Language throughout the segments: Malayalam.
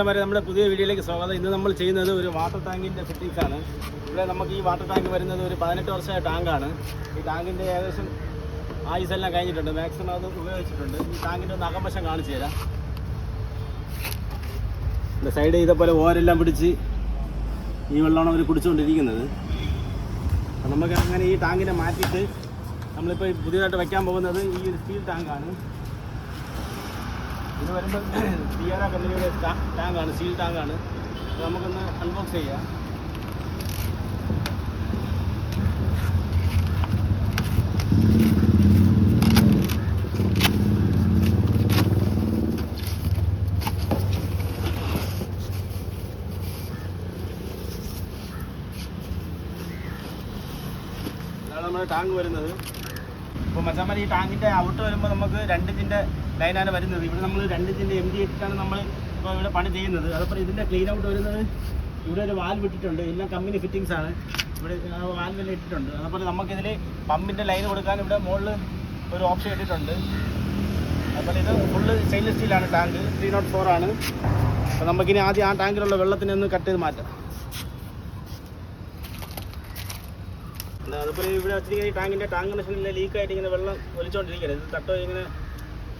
വരെ നമ്മുടെ പുതിയ വീഡിയോയിലേക്ക് സ്വാഗതം. ഇന്ന് നമ്മൾ ചെയ്യുന്നത് ഒരു വാട്ടർ ടാങ്കിൻ്റെ ഫിറ്റിംഗ്സ് ആണ്. ഇവിടെ നമുക്ക് ഈ വാട്ടർ ടാങ്ക് വരുന്നത് ഒരു 18 വർഷമായ ടാങ്കാണ്. ഈ ടാങ്കിൻ്റെ ഏകദേശം ആയുസെല്ലാം കഴിഞ്ഞിട്ടുണ്ട്, മാക്സിമം അത് ഉപയോഗിച്ചിട്ടുണ്ട്. ഈ ടാങ്കിൻ്റെ ഒന്ന് അകംവശം കാണിച്ചു തരാം. സൈഡ് ഇതേപോലെ ഓരെല്ലാം പിടിച്ച് ഈ വെള്ളമാണ് അവർ കുടിച്ചുകൊണ്ടിരിക്കുന്നത്. അപ്പം നമുക്ക് അങ്ങനെ ഈ ടാങ്കിനെ മാറ്റിയിട്ട് നമ്മളിപ്പോൾ പുതിയതായിട്ട് വയ്ക്കാൻ പോകുന്നത് ഈ ഒരു സ്റ്റീൽ ടാങ്കാണ്. ഇത് വരുമ്പോൾ ടിയാര കമ്പനിയുടെ ടാങ്കാണ്, സ്റ്റീൽ ടാങ്കാണ്. നമുക്കൊന്ന് അൺബോക്സ് ചെയ്യാം. ഇതാണ് നമ്മുടെ ടാങ്ക് വരുന്നത്. ഇപ്പോൾ മച്ചാമാർ ഈ ടാങ്കിൻ്റെ ഔട്ട് വരുമ്പോൾ നമുക്ക് 2 ഇഞ്ചിൻ്റെ ലൈനാണ് വരുന്നത്. ഇവിടെ നമ്മൾ 2 ഇഞ്ചിൻ്റെ MD ഇട്ടിട്ടാണ് നമ്മൾ ഇപ്പോൾ ഇവിടെ പണി ചെയ്യുന്നത്. അതുപോലെ ഇതിൻ്റെ ക്ലീൻ ഔട്ട് വരുന്നത് ഇവിടെ ഒരു വാൽവ് ഇട്ടിട്ടുണ്ട്. എല്ലാം കമ്പനി ഫിറ്റിങ്സ് ആണ്. ഇവിടെ വാൽവെല്ലാം ഇട്ടിട്ടുണ്ട്. അതുപോലെ നമുക്കിതിൽ പമ്പിൻ്റെ ലൈൻ കൊടുക്കാൻ ഇവിടെ മുകളിൽ ഒരു ഓപ്ഷൻ ഇട്ടിട്ടുണ്ട്. അതുപോലെ ഇത് ഫുള്ള് സ്റ്റെയിൻലെസ് സ്റ്റീലാണ് ടാങ്ക്, 304 ആണ്. അപ്പോൾ നമുക്കിനി ആദ്യം ആ ടാങ്കിലുള്ള വെള്ളത്തിനെ ഒന്ന് കട്ട് ചെയ്ത് മാറ്റാം. അതുപോലെ ഇവിടെ വെച്ചിരിക്കുന്ന ഈ ടാങ്കിൻ്റെ ടാങ്ക് കണക്ഷനിലെ ലീക്കായിട്ട് ഇങ്ങനെ വെള്ളം ഒലിച്ചുകൊണ്ടിരിക്കുകയാണ്. ഇത് തട്ടോ ഇങ്ങനെ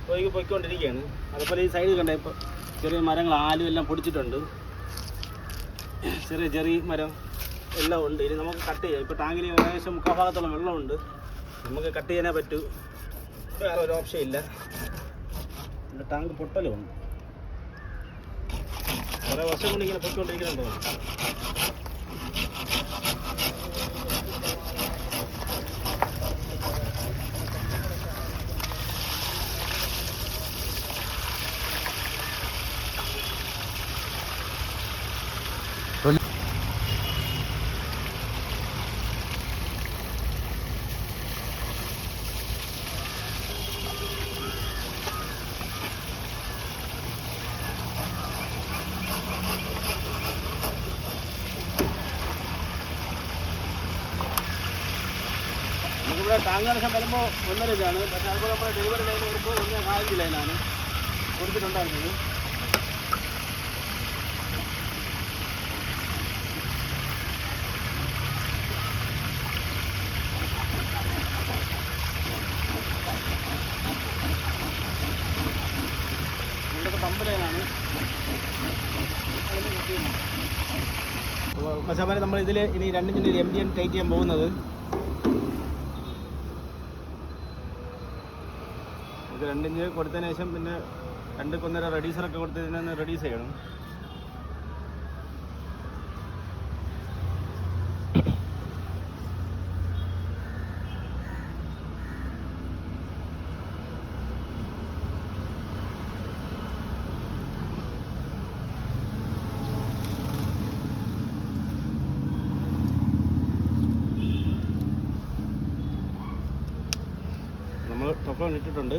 പോയിക്കൊണ്ടിരിക്കുകയാണ്. അതുപോലെ ഈ സൈഡ് കണ്ട ഇപ്പോൾ ചെറിയ മരങ്ങൾ ആലും എല്ലാം പൊടിച്ചിട്ടുണ്ട്. ചെറിയ മരം എല്ലാം ഉണ്ട്. ഇനി നമുക്ക് കട്ട് ചെയ്യാം. ഇപ്പോൾ ടാങ്കിൽ ഏകദേശം 3/4 ഭാഗത്തോളം വെള്ളമുണ്ട്. നമുക്ക് കട്ട് ചെയ്യാനേ പറ്റൂ, വേറെ ഒരു ഓപ്ഷൻ ഇല്ല. ഇവിടെ ടാങ്ക് പൊട്ടലുമുണ്ട്. കുറേ വർഷം കൊണ്ട് ഇങ്ങനെ പൊയ്ക്കൊണ്ടിരിക്കുന്നുണ്ടോ. നമുക്കിവിടെ ടാങ്ക് കണക്ഷൻ വരുമ്പോൾ 1.5 ഇഞ്ചാണ്. പക്ഷേ അതുപോലെ നമ്മുടെ ഡെലിവറി ലൈൻ വരുമ്പോൾ 1.5 ലൈനാണ് കൊടുത്തിട്ടുണ്ടായിരുന്നത്. ഇവിടുത്തെ പമ്പ് ലൈനാണ്. മച്ചാമാരെ നമ്മൾ ഇതിൽ ഇനി 2 ഇഞ്ചിൻ്റെ MD ടൈറ്റ് ചെയ്യാൻ പോകുന്നത്. ഇത് 2 ഇഞ്ച് കൊടുത്തതിന് ശേഷം പിന്നെ 2 റെഡ്യൂസറൊക്കെ കൊടുത്തതിനൊന്ന് റെഡ്യൂസ് ചെയ്യണം. നമ്മൾ ടൊഫ്ലോൺ ഇട്ടിട്ടുണ്ട്.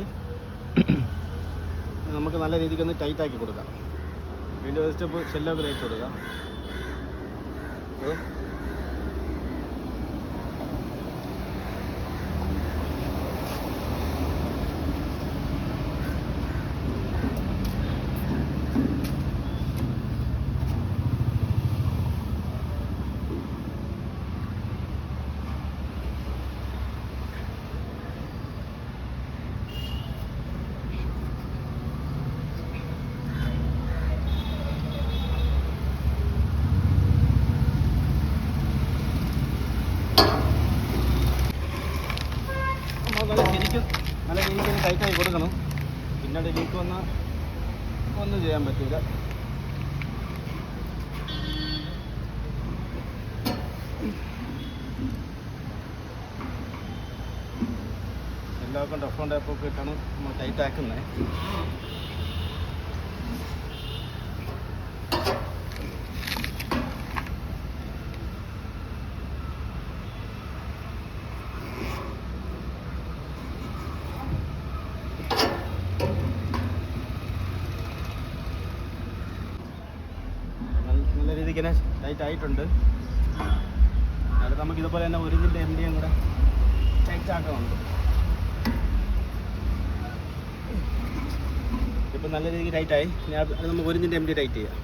നമുക്ക് നല്ല രീതിക്കൊന്ന് ടൈറ്റാക്കി കൊടുക്കാം. വീണ്ടും ഒരു സ്റ്റെപ്പ് ഷെല്ലൊക്കെ ഇട്ട് കൊടുക്കാം. നല്ല രീതിക്ക് ടൈറ്റായി കൊടുക്കണം. പിന്നീട് ലീക്ക് വന്നാൽ ഒന്നും ചെയ്യാൻ പറ്റില്ല. എല്ലാവർക്കും ടഫോൺ ടൈപ്പൊക്കെ ഇട്ടാണ് നമ്മൾ ടൈറ്റാക്കുന്നത്. നല്ല രീതിക്ക് തന്നെ ടൈറ്റ് ആയിട്ടുണ്ട്. അത് നമുക്ക് ഇതുപോലെ തന്നെ 1 ഇഞ്ചിൻ്റെ MD കൂടെ ടൈറ്റ് ആക്കുന്നുണ്ട്. ഇപ്പം നല്ല രീതിക്ക് ടൈറ്റായി. ഞാൻ നമുക്ക് 1 ഇഞ്ചിൻ്റെ MD ടൈറ്റ് ചെയ്യാം.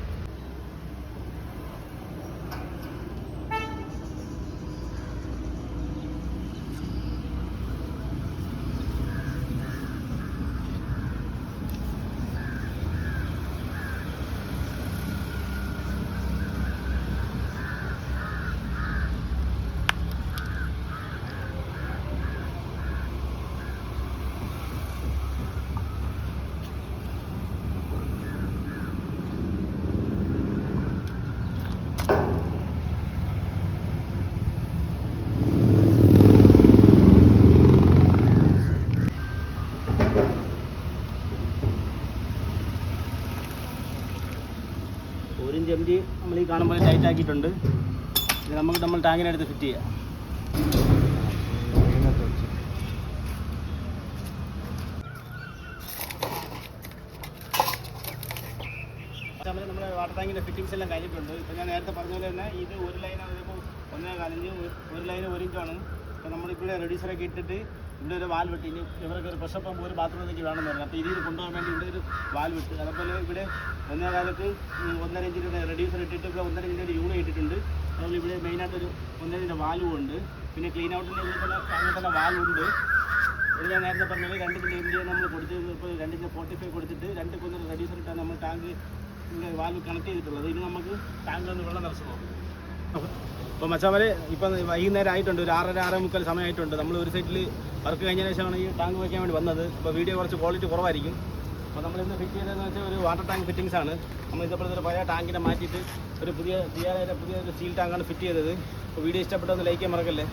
MD നമ്മൾ ഈ കാണുമ്പോൾ ടൈറ്റ് ആക്കിയിട്ടുണ്ട്. ഇത് നമ്മൾ ടാങ്കിനടുത്ത് ഫിറ്റ് ചെയ്യാം. നമ്മുടെ വാട്ടർ ടാങ്കിൻ്റെ ഫിറ്റിങ്സ് എല്ലാം കഴിഞ്ഞിട്ടുണ്ട്. ഇപ്പോൾ ഞാൻ നേരത്തെ പറഞ്ഞ പോലെ തന്നെ ഇത് 1 ലൈനാണ്. ഇതിപ്പോൾ 1.25 ഇഞ്ച്, 1 ലൈന് 1 ഇഞ്ചാണ്. അപ്പോൾ നമ്മളിവിടെ റെഡ്യൂസറൊക്കെ ഇട്ടിട്ട് ഇവിടെ ഒരു വാൽ വെട്ടി. ഇനി ഇവർക്ക് ഒരു പ്രഷർ പമ്പ് ഒരു ബാത്റൂമിലേക്ക് വേണമെന്ന് പറഞ്ഞു. അപ്പോൾ ഇതിൽ കൊണ്ടുപോകാൻ വേണ്ടി ഇവിടെ ഒരു വാൽ വിട്ട്. അതുപോലെ ഇവിടെ 1.25 1.5 ഇഞ്ചിൻ്റെ റെഡ്യൂസർ ഇട്ടിട്ട് ഇവിടെ 1.5 ഇഞ്ചിൻ്റെ ഒരു യൂണിറ്റ് ഇട്ടിട്ടുണ്ട്. അതുപോലെ ഇവിടെ മെയിനായിട്ടൊരു 1.5 ഇഞ്ചിൻ്റെ വാൽവും ഉണ്ട്. പിന്നെ ക്ലീൻ ഔട്ടിൻ്റെ ഇവിടെ തന്നെ അങ്ങനെ തന്നെ വാൽവുണ്ട്. ഇത് ഞാൻ നേരത്തെ പറഞ്ഞത് 2 ഇഞ്ചിൻ്റെ MD നമ്മൾ കൊടുത്ത് ഇപ്പോൾ 2 ഇഞ്ച് 45 കൊടുത്തിട്ട് 2 കൊന്നൊരു റെഡ്യൂസർ ഇട്ടാണ് നമ്മൾ ടാങ്ക് വാൽവ് കണക്ട് ചെയ്തിട്ടുള്ളത്. ഇനി നമുക്ക് ടാങ്കിലൊന്ന് വെള്ളം നിറച്ച് നോക്കാം. ഇപ്പോൾ മച്ചാമരെ ഇപ്പം വൈകുന്നേരം ആയിട്ടുണ്ട്. ഒരു 6:30 6:45 സമയമായിട്ടുണ്ട്. നമ്മൾ ഒരു സൈഡിൽ വർക്ക് കഴിഞ്ഞതിന് ശേഷമാണ് ഈ ടാങ്ക് വയ്ക്കാൻ വേണ്ടി വന്നത്. ഇപ്പോൾ വീഡിയോ കുറച്ച് ക്വാളിറ്റി കുറവായിരിക്കും. അപ്പോൾ നമ്മളിന്ന് ഫിറ്റ് ചെയ്തതെന്ന് വെച്ചാൽ ഒരു വാട്ടർ ടാങ്ക് ഫിറ്റിങ്സ് ആണ്. നമ്മൾ ഇതേപോലത്തെ ഒരു പഴയ ടാങ്കിനെ മാറ്റിയിട്ട് ഒരു പുതിയൊരു സ്റ്റീൽ ടാങ്കാണ് ഫിറ്റ് ചെയ്തത്. അപ്പോൾ വീഡിയോ ഇഷ്ടപ്പെട്ടൊന്ന് ലൈക്ക് ചെയ്യാൻ മറക്കല്ലേ.